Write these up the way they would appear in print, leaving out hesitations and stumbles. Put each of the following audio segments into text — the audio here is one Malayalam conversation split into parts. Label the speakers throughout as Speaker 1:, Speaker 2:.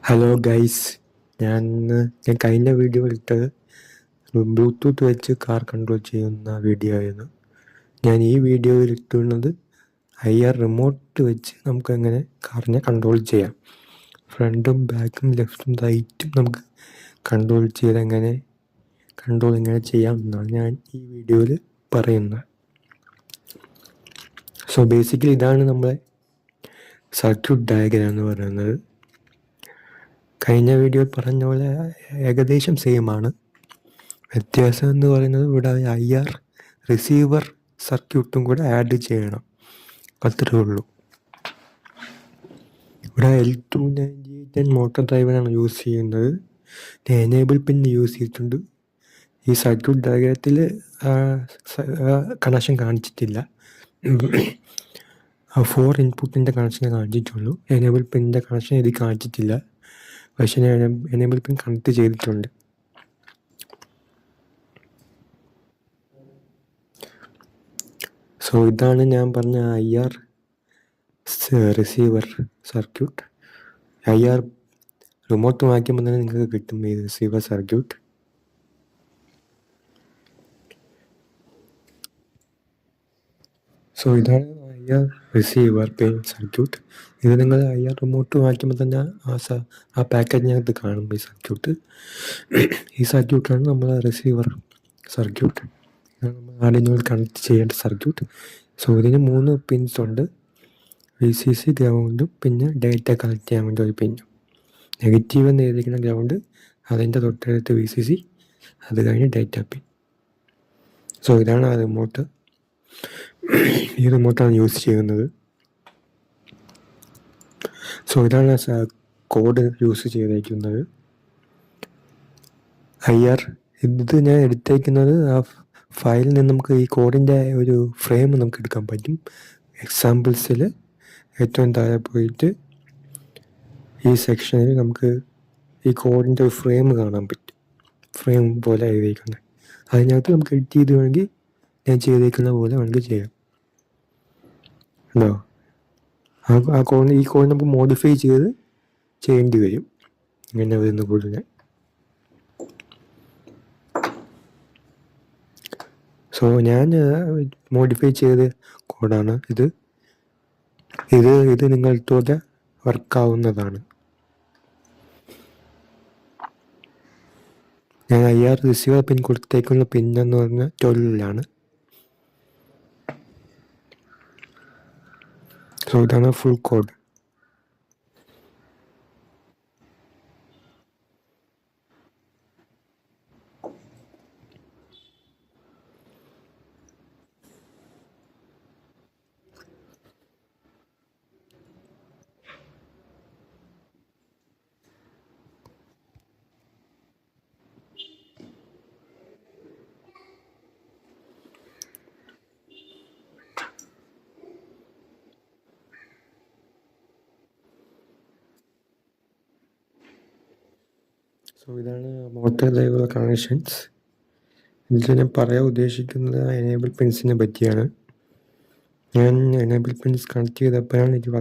Speaker 1: ഹലോ ഗൈസ്, ഞാൻ കഴിഞ്ഞ വീഡിയോ ഇട്ടത് ബ്ലൂടൂത്ത് വെച്ച് കാർ കൺട്രോൾ ചെയ്യുന്ന വീഡിയോ ആയിരുന്നു. ഞാൻ ഈ വീഡിയോയിൽ ഇട്ടുള്ളത് IR റിമോട്ട് വെച്ച് നമുക്ക് എങ്ങനെ കാറിനെ കൺട്രോൾ ചെയ്യാം. ഫ്രണ്ടും ബാക്കും ലെഫ്റ്റും റൈറ്റും നമുക്ക് കൺട്രോൾ എങ്ങനെ ചെയ്യാം എന്നാണ് ഞാൻ ഈ വീഡിയോയിൽ പറയുന്നത്. സോ ബേസിക്കലി ഇതാണ് നമ്മളെ സർക്യൂട്ട് ഡയഗ്രാം എന്ന് പറയുന്നത്. കഴിഞ്ഞ വീഡിയോയിൽ പറഞ്ഞ പോലെ ഏകദേശം സെയിം ആണ്. വ്യത്യാസം എന്ന് പറയുന്നത് ഇവിടെ IR റിസീവർ സർക്യൂട്ടും കൂടെ ആഡ് ചെയ്യണം, അത്രേ ഉള്ളൂ. ഇവിടെ L298 മോട്ടോർ ഡ്രൈവറാണ് യൂസ് ചെയ്യുന്നത്. എനേബിൾ പിൻ യൂസ് ചെയ്തിട്ടുണ്ട്. ഈ സർക്യൂട്ട് ഡയഗ്രത്തിൽ കണക്ഷൻ കാണിച്ചിട്ടില്ല. 4 ഇൻപുട്ടിൻ്റെ കണക്ഷനെ കാണിച്ചിട്ടുള്ളൂ. എനേബിൾ പിന്നിൻ്റെ കണക്ഷൻ ഇത് കാണിച്ചിട്ടില്ല. പക്ഷേ ഞാൻ എനേബിൾ പിൻ കണക്ട് ചെയ്തിട്ടുണ്ട്. സോ ഇതാണ് ഞാൻ പറഞ്ഞ IR receiver circuit. IR remote മാറ്റുമ്പോൾ തന്നെ നിങ്ങൾക്ക് കിട്ടും ഈ റിസീവർ സർക്യൂട്ട്. സോ ഇതാണ് IR റിസീവർ പിൻ സർക്യൂട്ട്. ഇത് നിങ്ങൾ IR റിമോട്ട് മാറ്റുമ്പോൾ തന്നെ ആ പാക്കേജിനകത്ത് കാണും ഈ സർക്യൂട്ട്. ഈ സർക്യൂട്ടാണ് നമ്മൾ റിസീവർ സർക്യൂട്ട്. ഇതാണ് നമ്മൾ ആർഡിനോയിൽ കണക്ട് ചെയ്യേണ്ട സർക്യൂട്ട്. സോ ഇതിന് 3 പിൻസ് ഉണ്ട്. VCC, ഗ്രൗണ്ടും പിന്നെ ഡേറ്റ കണക്ട് ചെയ്യാൻ വേണ്ടി ഒരു പിന്നും. നെഗറ്റീവ് എന്ന് എഴുതിയിരിക്കുന്ന ഗ്രൗണ്ട്, അതിൻ്റെ തൊട്ടടുത്ത് VCC, അത് കഴിഞ്ഞ് ഡേറ്റ പിൻ. സോ ഇതാണ് ആ റിമോട്ട്. ഈ റിമോട്ടാണ് യൂസ് ചെയ്യുന്നത്. സോ ഇതാണ് കോഡ് യൂസ് ചെയ്തേക്കുന്നത്. IR ഇത് ഞാൻ എടുത്തേക്കുന്നത് ആ ഫയലിൽ നിന്ന് നമുക്ക് ഈ കോഡിൻ്റെ ഒരു ഫ്രെയിം നമുക്ക് എടുക്കാൻ പറ്റും. എക്സാമ്പിൾസിൽ ഏറ്റവും താഴെ പോയിട്ട് ഈ സെക്ഷനിൽ നമുക്ക് ഈ കോഡിൻ്റെ ഒരു ഫ്രെയിം കാണാൻ പറ്റും. ഫ്രെയിം പോലെ എഴുതിയിരിക്കുന്നത്. അതിനകത്ത് നമുക്ക് എഡിറ്റ് ചെയ്ത് വേണമെങ്കിൽ ഞാൻ ചെയ്തേക്കുന്ന പോലെ വേണമെങ്കിൽ ചെയ്യാം. ഉണ്ടോ? ഈ കോഡ് നമുക്ക് മോഡിഫൈ ചെയ്യേണ്ടി വരും. ഇങ്ങനെ വരുന്ന കോഡിനെ. സോ ഞാൻ മോഡിഫൈ ചെയ്ത കോഡാണ് ഇത്. നിങ്ങൾക്കൂടെ വർക്കാവുന്നതാണ്. ഞാൻ IR റിസീവർ പിൻ കൊടുത്തേക്കുന്ന പിന്നെന്ന് പറഞ്ഞാൽ 12-ലാണ്. സോ ഇതാണ് ഫുൾ കോഡ്. സോ ഇതാണ് മോട്ടോർ ഡ്രൈവർ കണക്ഷൻസ്. ഇതിൽ ഞാൻ പറയാൻ ഉദ്ദേശിക്കുന്നത് എനേബിൾ പിൻസിനെ പറ്റിയാണ്. ഞാൻ എനേബിൾ പിൻസ് കണക്ട് ചെയ്തപ്പോഴാണ് എനിക്ക്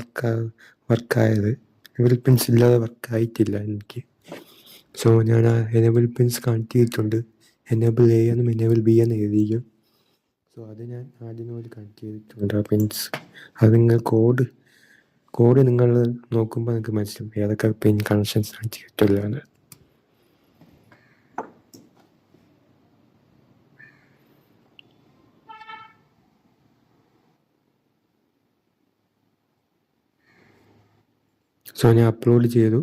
Speaker 1: വർക്കായത്. എനേബിൾ പിൻസ് ഇല്ലാതെ വർക്കായിട്ടില്ല എനിക്ക്. സോ ഞാൻ ആ എനേബിൾ പിൻസ് കണക്ട് ചെയ്തിട്ടുണ്ട്. എനേബിൾ A എന്നും എനേബിൾ B എന്ന് എഴുതിയിരിക്കും. സോ അത് ഞാൻ ആദ്യം കണക്ട് ചെയ്തിട്ടുണ്ട് ആ പിൻസ്. അത് നിങ്ങൾ കോഡ് നിങ്ങൾ നോക്കുമ്പോൾ നിങ്ങൾക്ക് മനസ്സിലാവും ഏതൊക്കെ പിൻ കണക്ഷൻസ് കണക്ട് ചെയ്തിട്ടുള്ളതാണ്. സോ ഞാൻ അപ്ലോഡ് ചെയ്തു.